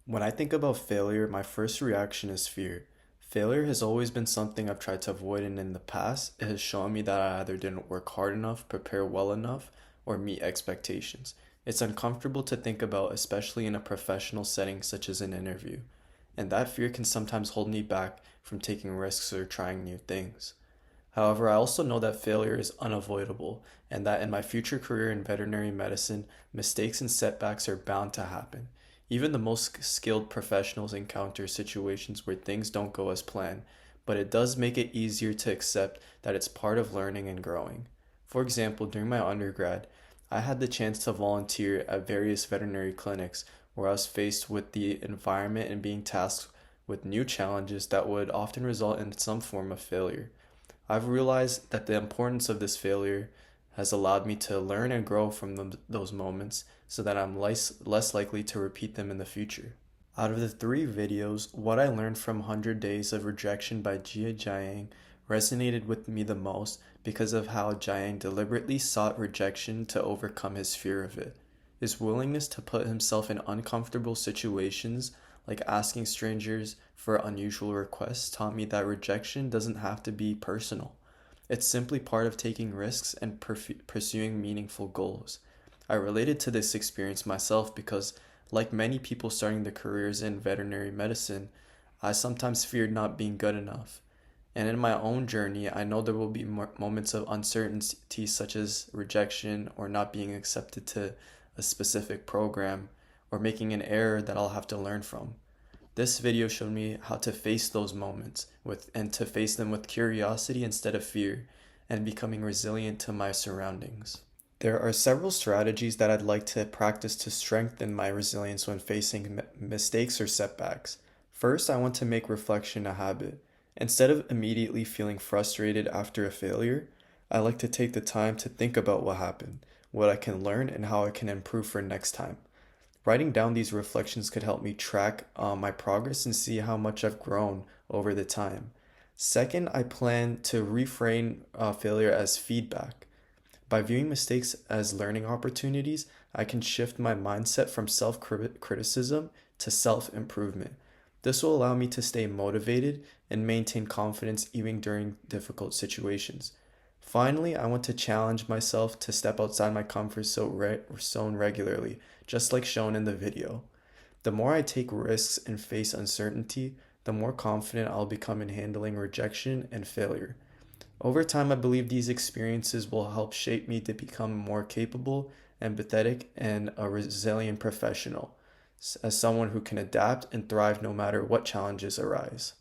When I think about failure, my first reaction is fear. Failure has always been something I've tried to avoid, and in the past, it has shown me that I either didn't work hard enough, prepare well enough, or meet expectations. It's uncomfortable to think about, especially in a professional setting such as an interview, and that fear can sometimes hold me back from taking risks or trying new things. However, I also know that failure is unavoidable, and that in my future career in veterinary medicine, mistakes and setbacks are bound to happen. Even the most skilled professionals encounter situations where things don't go as planned, but it does make it easier to accept that it's part of learning and growing. For example, during my undergrad, I had the chance to volunteer at various veterinary clinics where I was faced with the environment and being tasked with new challenges that would often result in some form of failure. I've realized that the importance of this failure has allowed me to learn and grow from those moments so that I'm less likely to repeat them in the future. Out of the three videos, what I learned from 100 Days of Rejection by Jia Jiang resonated with me the most because of how Jiang deliberately sought rejection to overcome his fear of it. His willingness to put himself in uncomfortable situations, like asking strangers for unusual requests, taught me that rejection doesn't have to be personal. It's simply part of taking risks and pursuing meaningful goals. I related to this experience myself because, like many people starting their careers in veterinary medicine, I sometimes feared not being good enough. And in my own journey, I know there will be moments of uncertainty, such as rejection or not being accepted to a specific program or making an error that I'll have to learn from. This video showed me how to face those moments and to face them with curiosity instead of fear, and becoming resilient to my surroundings. There are several strategies that I'd like to practice to strengthen my resilience when facing mistakes or setbacks. First, I want to make reflection a habit. Instead of immediately feeling frustrated after a failure, I like to take the time to think about what happened, what I can learn, and how I can improve for next time. Writing down these reflections could help me track my progress and see how much I've grown over the time. Second, I plan to reframe failure as feedback. By viewing mistakes as learning opportunities, I can shift my mindset from self criticism to self improvement. This will allow me to stay motivated and maintain confidence even during difficult situations. Finally, I want to challenge myself to step outside my comfort zone regularly, just like shown in the video. The more I take risks and face uncertainty, the more confident I'll become in handling rejection and failure. Over time, I believe these experiences will help shape me to become more capable, empathetic, and a resilient professional, as someone who can adapt and thrive no matter what challenges arise.